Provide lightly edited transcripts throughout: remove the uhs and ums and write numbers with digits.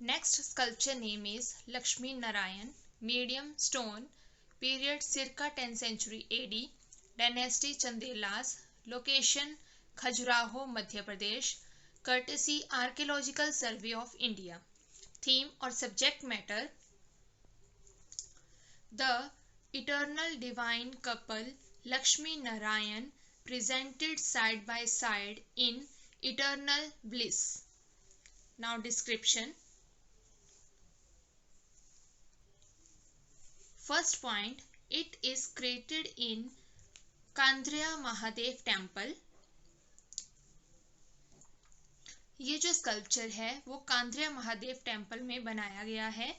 Next sculpture name is Lakshmi Narayan, medium stone, period circa 10th century AD, dynasty Chandelas, location Khajuraho, Madhya Pradesh, courtesy Archaeological Survey of India. Theme or subject matter: the eternal divine couple Lakshmi Narayan presented side by side in eternal bliss. Now description. First point, it is created in Kandariya Mahadev temple. ये जो sculpture है वो कांद्रिया Mahadev temple में बनाया गया है।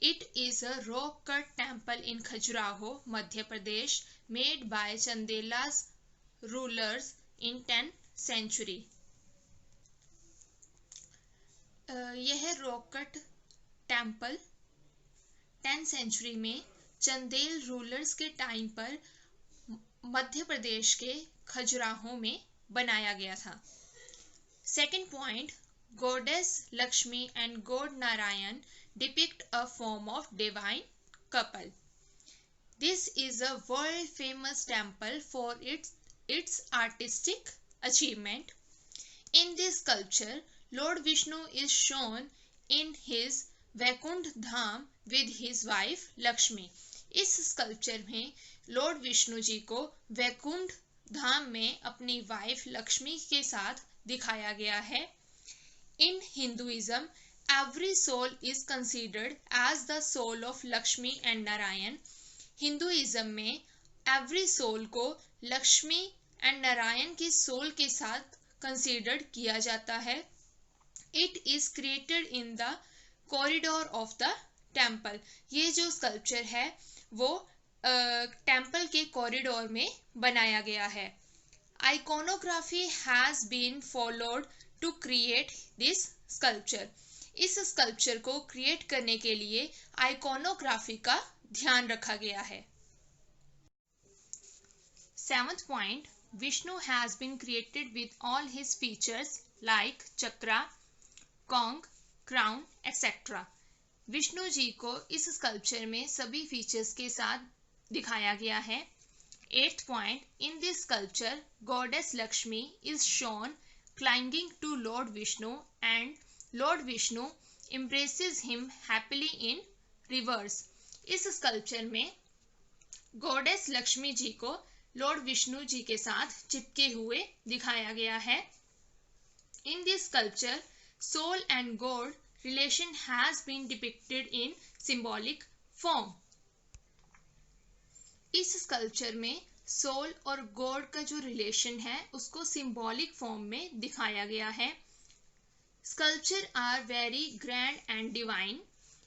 It is a rock cut temple in Khajuraho, Madhya Pradesh, made by Chandelas rulers in 10th century। यह rock cut temple 10th century में चंदेल रूलर्स के टाइम पर मध्य प्रदेश के खजुराहो में बनाया गया था। Second point, goddess Lakshmi and God Narayan depict a form of divine couple. This is a world famous temple for its artistic achievement. In this sculpture, Lord Vishnu is shown in his Vaikuntha Dham with his wife Lakshmi. इस sculpture में lord Vishnu ji को वैकुंठ धाम में अपनी wife Lakshmi के साथ दिखाया गया है। In Hinduism, every soul is considered as the soul of Lakshmi and Narayan. Hinduism में एवरी सोल को लक्ष्मी एंड नारायण की सोल के साथ कंसीडर्ड किया जाता है। It is created in the corridor of the temple. ये जो स्कल्पचर है वो टेम्पल के कॉरिडोर में बनाया गया है। Iconography has been followed to create this sculpture. इस स्कल्पचर को क्रिएट करने के लिए आइकोनोग्राफी का ध्यान रखा गया है। Seventh point, Vishnu has been created with all his features like chakra, conch, crown etcetera. Vishnu ji को इस स्कल्पचर में सभी फीचर्स के साथ दिखाया गया है। 8th point, in this sculpture goddess Lakshmi is shown clinging to Lord Vishnu and Lord Vishnu embraces him happily in reverse. इस स्कल्पचर में गॉडेस लक्ष्मी जी को लॉर्ड विष्णु जी के साथ चिपके हुए दिखाया गया है। In this sculpture, soul and God relation has been depicted in symbolic form. इस स्कल्पचर में सोल और गॉड का जो रिलेशन है उसको सिंबॉलिक फॉर्म में दिखाया गया है। Sculpture are very grand and divine.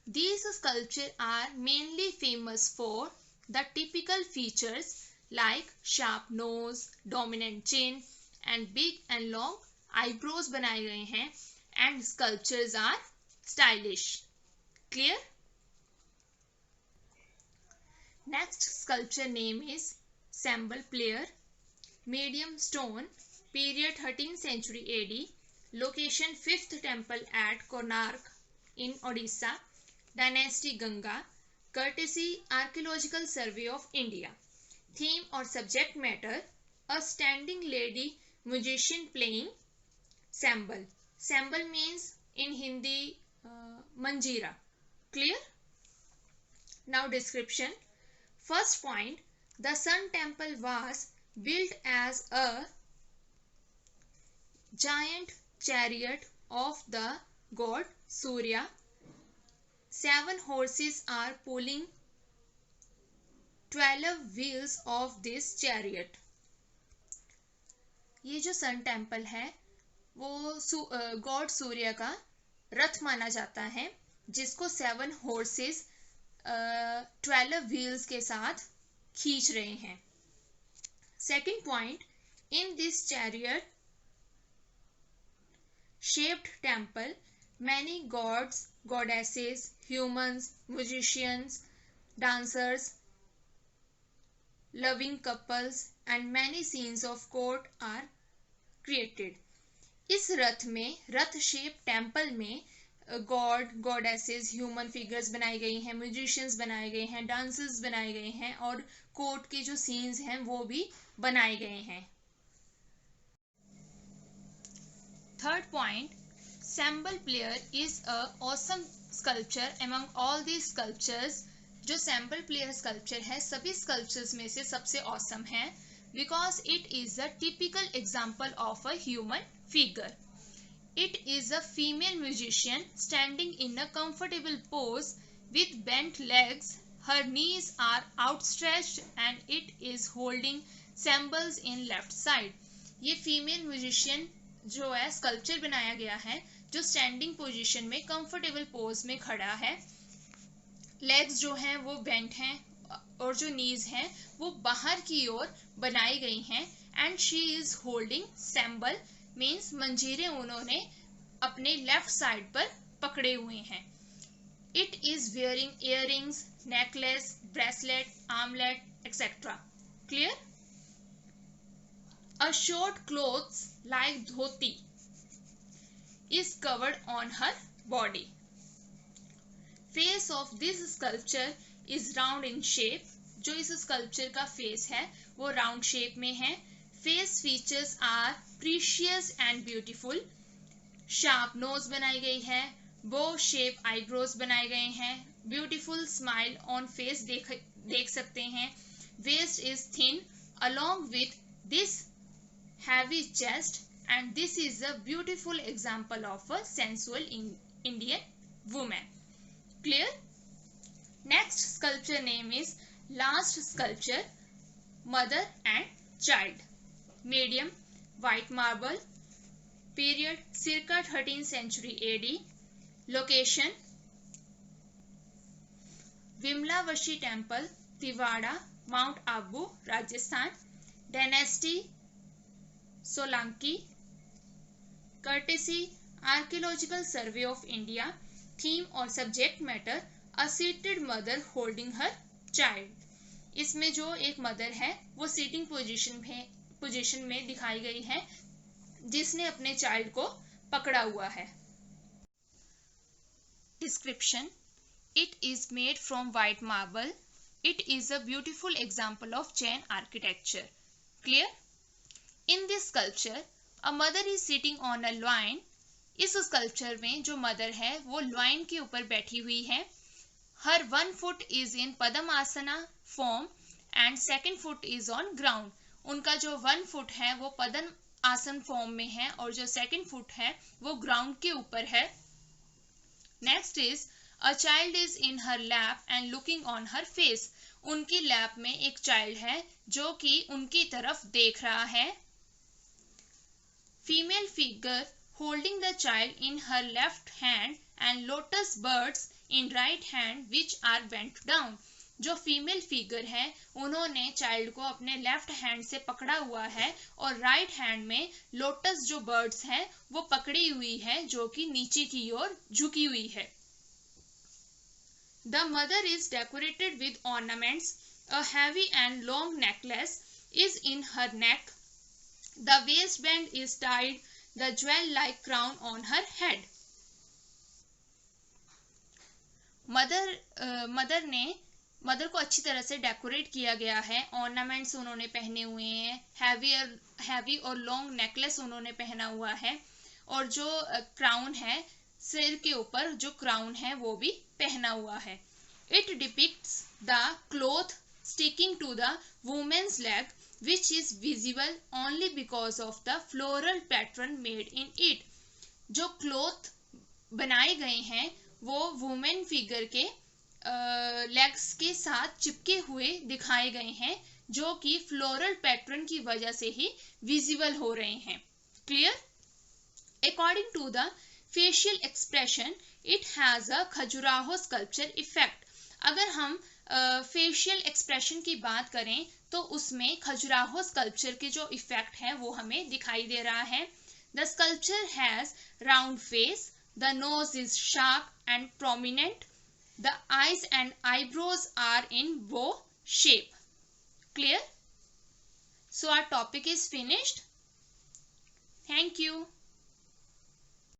These sculpture are mainly famous for the typical features like sharp nose, dominant chin and big and long eyebrows बनाए गए हैं and sculptures are stylish. Clear? Next sculpture name is Sambal Player, medium stone, period 13th century AD, location 5th temple at Konark in Odisha, dynasty Ganga, courtesy Archaeological Survey of India. Theme or subject matter: a standing lady musician playing sambal. Sambal means in Hindi manjira. Clear? Now description. First point, the Sun Temple was built as a giant chariot of the god Surya. 7 horses are pulling 12 wheels of this chariot. ये जो sun temple है वो God सूर्य का रथ माना जाता है जिसको 7 horses 12 wheels के साथ खींच रहे हैं। Second point, in this chariot shaped temple many gods, goddesses, humans, musicians, dancers, loving couples and many scenes of court are created. इस रथ शेप टेम्पल में गॉड गॉडेसेस ह्यूमन फिगर्स बनाई गई हैं, म्यूजिशियंस बनाए गए हैं, डांसेस बनाए गए हैं और कोर्ट के जो सीन्स हैं वो भी बनाए गए हैं। Third point, sample player is a awesome sculpture among all the sculptures. जो सैम्बल प्लेयर स्कल्पचर है सभी स्कल्पचर्स में से सबसे ऑसम है, because it is a typical example of a human figure. It is a female musician standing in a comfortable pose with bent legs. Her knees are outstretched and it is holding cymbals in left side. ये female musician जो है sculpture बनाया गया है जो standing position में comfortable pose में खड़ा है, लेग्स जो हैं वो बेंट हैं और जो नीज हैं वो बाहर की ओर बनाई गई हैं, and she is holding cymbal means मंजीरे उन्होंने अपने लेफ्ट साइड पर पकड़े हुए हैं. It is wearing earrings, necklace, bracelet, armlet etcetera. Clear? A short clothes like dhoti is covered on her body. Face of this sculpture is round in shape. जो इस sculpture का फेस है वो राउंड शेप में है. Face features are precious and beautiful. Sharp nose बनाई गई है, बो शेप आईब्रोज बनाए गए हैं, ब्यूटीफुल स्माइल ऑन फेस देख सकते हैं. Waist is thin along with this heavy chest, and this is a beautiful example of a sensual Indian woman. Clear? Next sculpture name is last sculpture, mother and child. Medium white marble, period circa 13th century AD. Location Vimlavashi temple, Tiwada, Mount Abu, Rajasthan. Dynasty Solanki. Courtesy Archaeological Survey of India. Theme और subject matter a seated mother holding her child. इसमें जो एक mother है वो seating position में दिखाई गई है जिसने अपने चाइल्ड को पकड़ा हुआ है. Description: It is made from white marble. It is a beautiful example of Jain architecture. Clear? In this sculpture a mother is sitting on a loin. इस स्कल्पचर में जो मदर है वो लॉइन के ऊपर बैठी हुई है. Her one foot is in padmasana form and second foot is on ground. उनका जो वन फुट है वो पद्म आसन फॉर्म में है और जो सेकंड फुट है वो ग्राउंड के ऊपर है. Next is a child is in her lap and looking on her face. उनकी लैप में एक चाइल्ड है जो कि उनकी तरफ देख रहा है. Female figure holding the child in her left hand and lotus buds in right hand which are bent down. जो फीमेल फिगर है उन्होंने चाइल्ड को अपने लेफ्ट हैंड से पकड़ा हुआ है और राइट हैंड में लोटस जो बर्ड्स हैं वो पकड़ी हुई है जो कि नीचे की ओर झुकी हुई है. The mother is decorated with ornaments. A heavy and long necklace is in her neck. The waistband is tied the jewel-like crown on her head. Mother को अच्छी तरह से डेकोरेट किया गया है. ऑर्नामेंट्स उन्होंने पहने हुए हैं, हैवी और लॉन्ग नेकलेस उन्होंने पहना हुआ है और जो क्राउन है सिर के ऊपर जो क्राउन है वो भी पहना हुआ है. It depicts the cloth sticking to the woman's leg which is visible only because of the floral pattern made in it. जो क्लोथ बनाए गए हैं वो वुमेन फिगर के लेग्स के साथ चिपके हुए दिखाए गए हैं जो कि फ्लोरल पैटर्न की वजह से ही विजिबल हो रहे हैं. Clear? According to the facial expression, it has a Khajuraho sculpture effect. अगर हम फेशियल एक्सप्रेशन की बात करें तो उसमें खजुराहो स्कल्पचर के जो इफेक्ट है वो हमें दिखाई दे रहा है. The sculpture has round face, the nose is sharp and prominent, the eyes and eyebrows are in bow shape. Clear? So our topic is finished. Thank you.